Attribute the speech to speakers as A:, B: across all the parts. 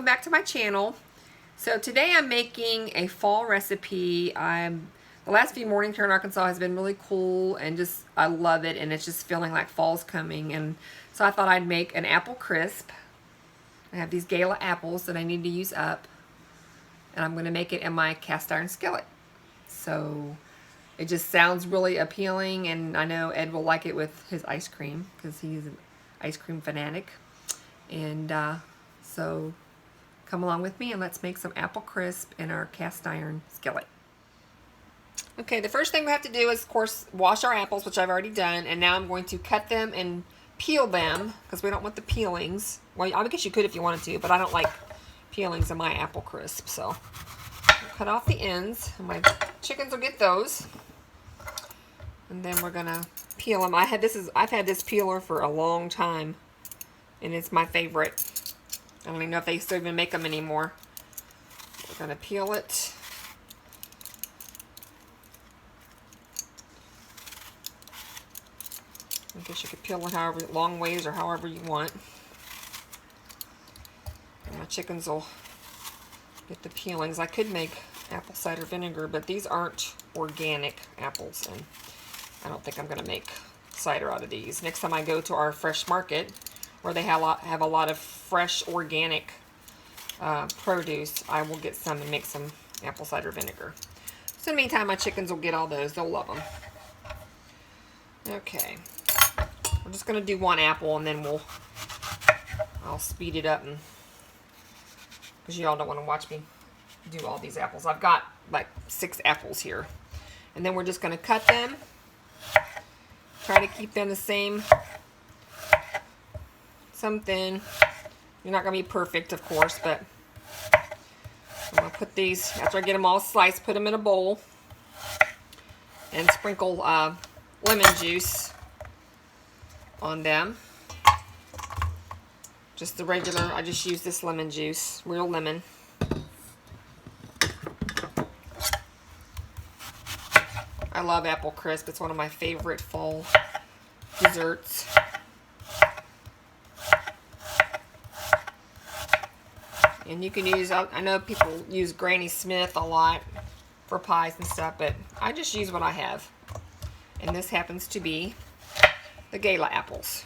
A: welcome back to my channel. So today I'm making a fall recipe. The last few mornings here in Arkansas has been really cool and just I love it, and it's just feeling like fall's coming, and so I thought I'd make an apple crisp. I have these gala apples that I need to use up, and I'm going to make it in my cast iron skillet. So it just sounds really appealing, and I know Ed will like it with his ice cream because he's an ice cream fanatic. And so come along with me and let's make some apple crisp in our cast iron skillet. Okay, the first thing we have to do is, of course, wash our apples, which I've already done, and now I'm going to cut them and peel them because we don't want the peelings. Well, I guess you could if you wanted to, but I don't like peelings in my apple crisp, so I'll cut off the ends, and my chickens will get those. And then we're gonna peel them. I've had this peeler for a long time, and it's my favorite. I don't even know if they still even make them anymore. We're gonna peel it. I guess you could peel it however long ways or however you want. And my chickens will get the peelings. I could make apple cider vinegar, but these aren't organic apples, and I don't think I'm going to make cider out of these. Next time I go to our fresh market, where they have a lot of fresh organic produce, I will get some and make some apple cider vinegar. So in the meantime, my chickens will get all those. They'll love them. Okay. We're just going to do one apple, and then I'll speed it up, and because y'all don't want to watch me do all these apples. I've got like 6 apples here. And then we're just going to cut them. Try to keep them the same. Some thin. You're not going to be perfect, of course, but I'm going to put these, after I get them all sliced, put them in a bowl and sprinkle lemon juice on them. Just the regular, I just use this lemon juice, real lemon. I love apple crisp. It's one of my favorite fall desserts. And you can use, I know people use Granny Smith a lot for pies and stuff, but I just use what I have. And this happens to be the gala apples.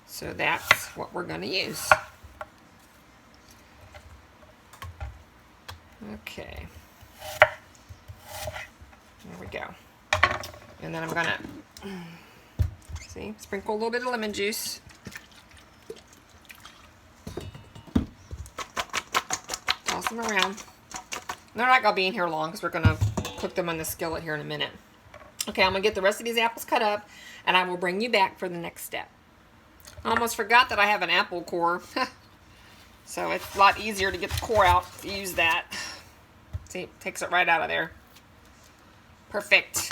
A: So that's what we're going to use. Okay. There we go. And then I'm going to, see, sprinkle a little bit of lemon juice. Toss them around. They're not going to be in here long because we're going to cook them in the skillet here in a minute. Okay, I'm going to get the rest of these apples cut up, and I will bring you back for the next step. I almost forgot that I have an apple core. So it's a lot easier to get the core out to use that. See, it takes it right out of there. Perfect.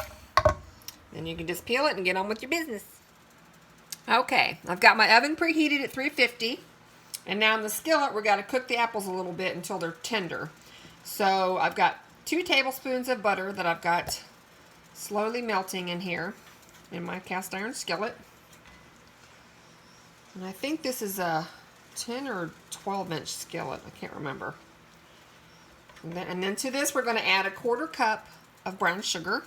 A: Then you can just peel it and get on with your business. Okay, I've got my oven preheated at 350. And now in the skillet, we're going to cook the apples a little bit until they're tender. So I've got 2 tablespoons of butter that I've got slowly melting in here in my cast iron skillet. And I think this is a 10 or 12 inch skillet. I can't remember. And then to this, we're going to add a 1/4 cup of brown sugar.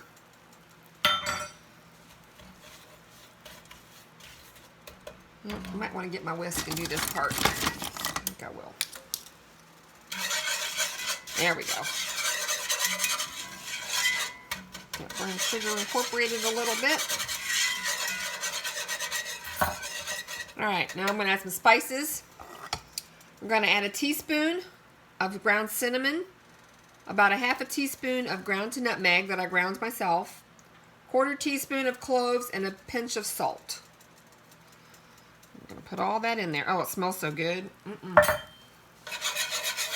A: I might want to get my whisk and do this part. I think I will. There we go. Get brown sugar incorporated a little bit. Alright, now I'm going to add some spices. I'm going to add a teaspoon of ground cinnamon, about a 1/2 teaspoon of ground nutmeg that I ground myself, 1/4 teaspoon of cloves, and a pinch of salt. I'm going to put all that in there. Oh, it smells so good.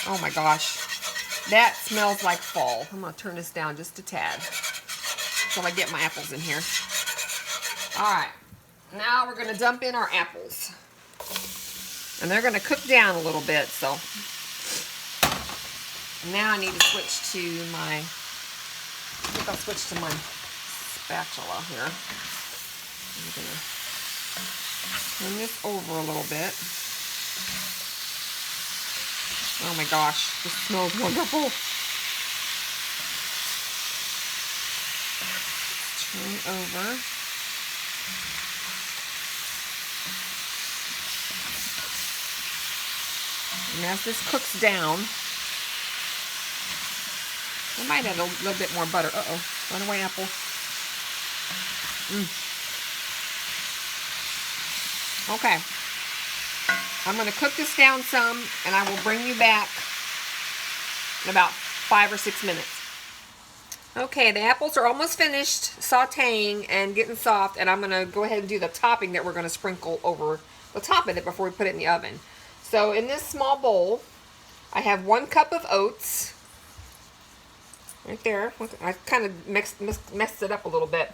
A: Oh my gosh. That smells like fall. I'm going to turn this down just a tad until I get my apples in here. Alright. Now we're going to dump in our apples. And they're going to cook down a little bit, so. Now I need to switch to my, I think I'll switch to my spatula here. I'm going to turn this over a little bit. Oh my gosh, this smells wonderful. Turn over. And as this cooks down, I might add a little bit more butter. Uh-oh, run away, apple. Okay. I'm going to cook this down some, and I will bring you back in about 5 or 6 minutes. Okay, the apples are almost finished sauteing and getting soft, and I'm going to go ahead and do the topping that we're going to sprinkle over the top of it before we put it in the oven. So in this small bowl, I have 1 cup of oats. Right there. I kind of messed it up a little bit.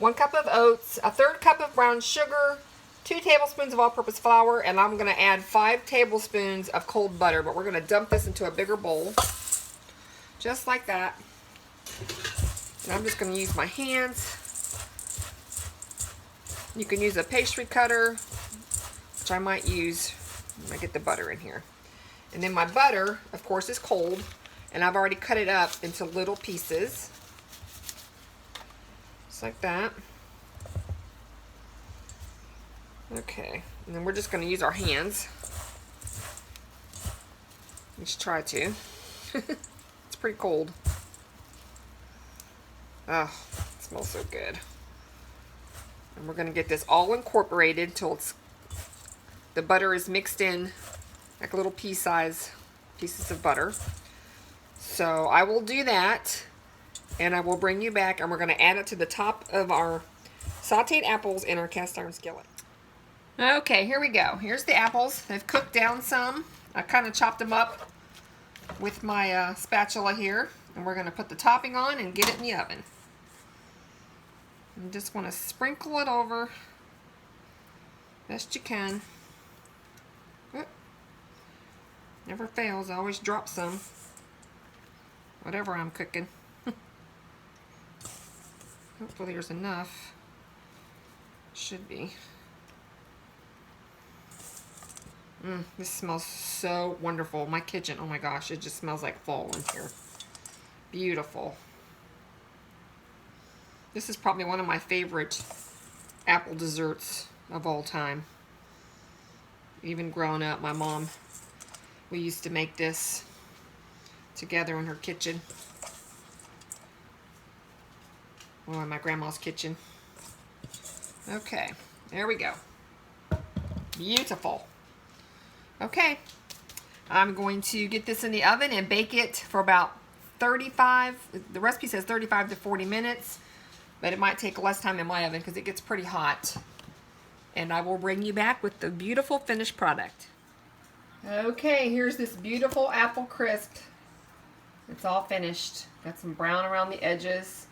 A: 1 cup of oats, 1/3 cup of brown sugar, 2 tablespoons of all-purpose flour, and I'm going to add 5 tablespoons of cold butter, but we're going to dump this into a bigger bowl. Just like that. And I'm just going to use my hands. You can use a pastry cutter, which I might use when I get the butter in here. And then my butter, of course, is cold, and I've already cut it up into little pieces. Just like that. Okay, and then we're just going to use our hands. Let's try to. It's pretty cold. Oh, it smells so good. And we're going to get this all incorporated till the butter is mixed in like little pea-size pieces of butter. So I will do that, and I will bring you back, and we're going to add it to the top of our sauteed apples in our cast iron skillet. Okay, here we go. Here's the apples. They've cooked down some. I kind of chopped them up with my spatula here, and we're going to put the topping on and get it in the oven. You just want to sprinkle it over best you can. Oop. Never fails. I always drop some. Whatever I'm cooking. Hopefully there's enough. Should be. This smells so wonderful. My kitchen, oh my gosh, it just smells like fall in here. Beautiful. This is probably one of my favorite apple desserts of all time. Even growing up, my mom, we used to make this together in her kitchen. Or in my grandma's kitchen. Okay, there we go. Beautiful. Okay, I'm going to get this in the oven and bake it for about 35, the recipe says 35 to 40 minutes, but it might take less time in my oven because it gets pretty hot. And I will bring you back with the beautiful finished product. Okay, here's this beautiful apple crisp. It's all finished. Got some brown around the edges.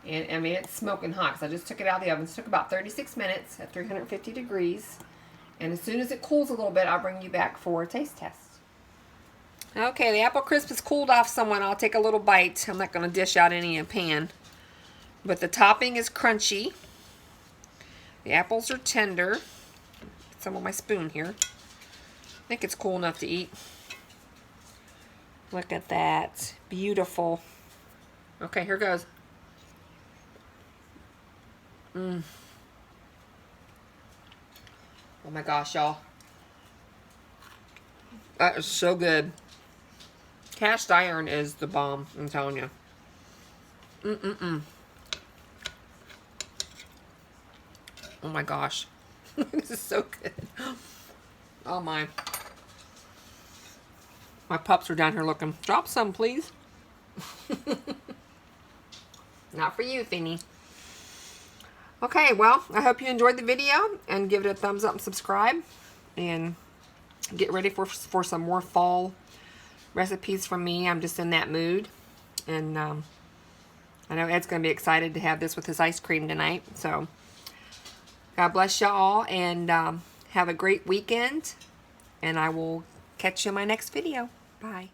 A: And I mean, it's smoking hot because I just took it out of the oven. It took about 36 minutes at 350 degrees. And as soon as it cools a little bit, I'll bring you back for a taste test. Okay, the apple crisp is cooled off somewhat. I'll take a little bite. I'm not going to dish out any in a pan. But the topping is crunchy. The apples are tender. Get some on my spoon here. I think it's cool enough to eat. Look at that. Beautiful. Okay, here goes. Oh my gosh, y'all. That is so good. Cast iron is the bomb, I'm telling you. Oh my gosh. This is so good. Oh my. My pups are down here looking. Drop some, please. Not for you, Finny. Okay, well, I hope you enjoyed the video, and give it a thumbs up and subscribe, and get ready for some more fall recipes from me. I'm just in that mood, and I know Ed's going to be excited to have this with his ice cream tonight. So, God bless y'all, and have a great weekend, and I will catch you in my next video. Bye.